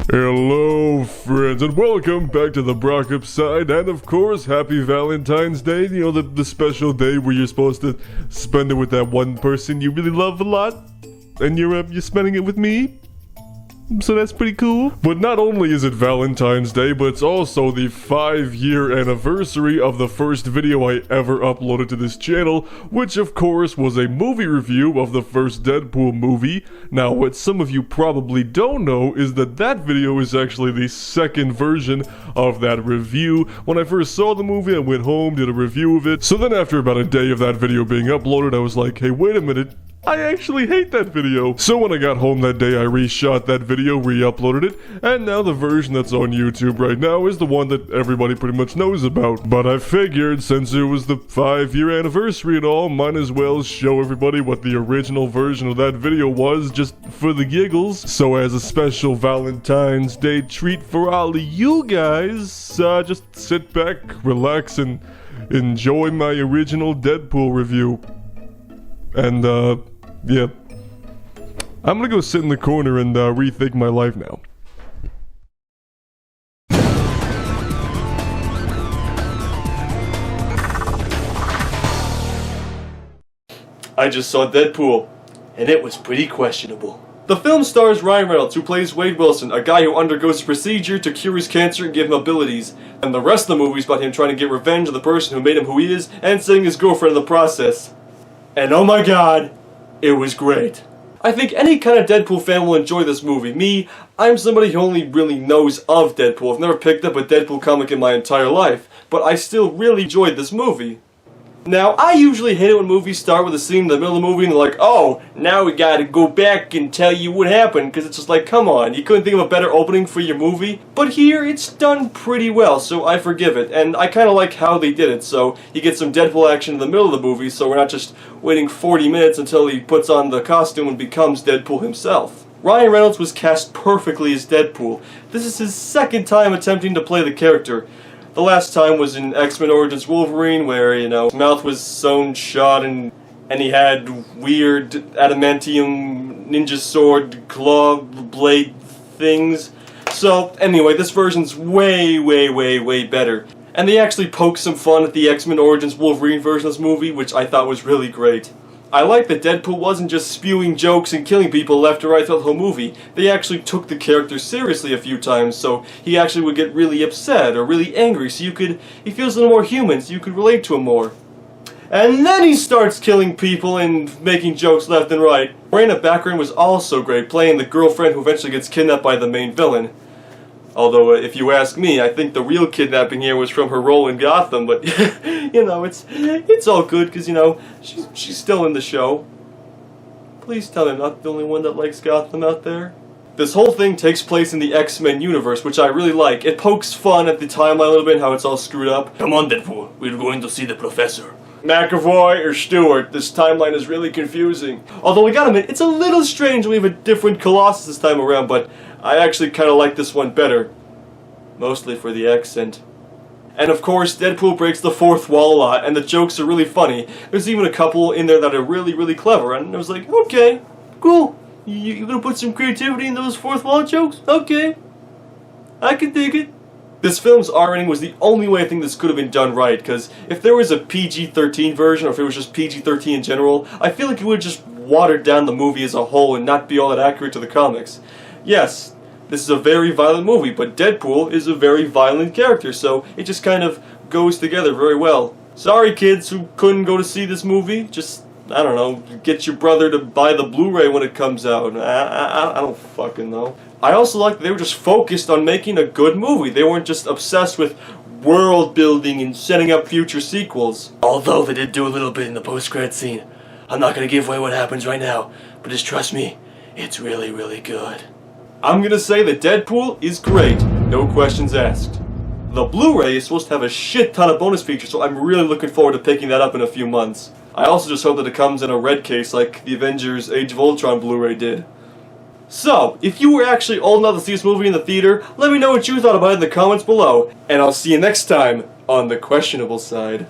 Hello friends, and welcome back to the Brockopp side, and of course, happy Valentine's Day, you know, the special day where you're supposed to spend it with that one person you really love a lot, and you're spending it with me. So that's pretty cool. But not only is it Valentine's Day, but it's also the 5-year anniversary of the first video I ever uploaded to this channel, which of course was a movie review of the first Deadpool movie. Now, what some of you probably don't know is that that video is actually the second version of that review. When I first saw the movie, I went home, did a review of it. So then after about a day of that video being uploaded, I was like, hey, wait a minute. I actually hate that video. So when I got home that day, I reshot that video, re-uploaded it, and now the version that's on YouTube right now is the one that everybody pretty much knows about. But I figured, since it was the 5-year anniversary and all, might as well show everybody what the original version of that video was, just for the giggles. So as a special Valentine's Day treat for all of you guys, just sit back, relax, and enjoy my original Deadpool review. And, yeah. I'm gonna go sit in the corner and rethink my life now. I just saw Deadpool, and it was pretty questionable. The film stars Ryan Reynolds, who plays Wade Wilson, a guy who undergoes a procedure to cure his cancer and give him abilities. And the rest of the movie is about him trying to get revenge on the person who made him who he is, and setting his girlfriend in the process. And oh my god, it was great. I think any kind of Deadpool fan will enjoy this movie. Me, I'm somebody who only really knows of Deadpool. I've never picked up a Deadpool comic in my entire life, but I still really enjoyed this movie. Now, I usually hate it when movies start with a scene in the middle of the movie and they're like, oh, now we gotta go back and tell you what happened, because it's just like, come on, you couldn't think of a better opening for your movie? But here, it's done pretty well, so I forgive it, and I kinda like how they did it, so you get some Deadpool action in the middle of the movie, so we're not just waiting 40 minutes until he puts on the costume and becomes Deadpool himself. Ryan Reynolds was cast perfectly as Deadpool. This is his second time attempting to play the character. The last time was in X-Men Origins Wolverine, where, you know, his mouth was sewn shut and he had weird adamantium ninja sword claw blade things. So, anyway, this version's way better. And they actually poked some fun at the X-Men Origins Wolverine version of this movie, which I thought was really great. I like that Deadpool wasn't just spewing jokes and killing people left and right throughout the whole movie. They actually took the character seriously a few times, so he actually would get really upset or really angry, so he feels a little more human, so you could relate to him more. And then he starts killing people and making jokes left and right. Morena Baccarin was also great, playing the girlfriend who eventually gets kidnapped by the main villain. Although, if you ask me, I think the real kidnapping here was from her role in Gotham, but, you know, it's all good, because, you know, she's still in the show. Please tell me I'm not the only one that likes Gotham out there. This whole thing takes place in the X-Men universe, which I really like. It pokes fun at the timeline a little bit, how it's all screwed up. Come on, Deadpool, we're going to see the Professor. McAvoy or Stewart, this timeline is really confusing. Although we gotta admit, it's a little strange we have a different Colossus this time around, but I actually kinda like this one better. Mostly for the accent. And of course, Deadpool breaks the fourth wall a lot, and the jokes are really funny. There's even a couple in there that are really clever, and I was like, okay, cool. You gonna put some creativity in those fourth wall jokes? Okay. I can dig it. This film's R rating was the only way I think this could have been done right, because if there was a PG-13 version, or if it was just PG-13 in general, I feel like it would just watered down the movie as a whole and not be all that accurate to the comics. Yes, this is a very violent movie, but Deadpool is a very violent character, so it just kind of goes together very well. Sorry kids who couldn't go to see this movie, just, I don't know, get your brother to buy the Blu-ray when it comes out. I don't fucking know. I also like that they were just focused on making a good movie. They weren't just obsessed with world building and setting up future sequels. Although they did do a little bit in the post-credit scene. I'm not gonna give away what happens right now, but just trust me, it's really good. I'm gonna say that Deadpool is great, no questions asked. The Blu-ray is supposed to have a shit ton of bonus features, so I'm really looking forward to picking that up in a few months. I also just hope that it comes in a red case like the Avengers Age of Ultron Blu-ray did. So, if you were actually old enough to see this movie in the theater, let me know what you thought about it in the comments below, and I'll see you next time on The Questionable Side.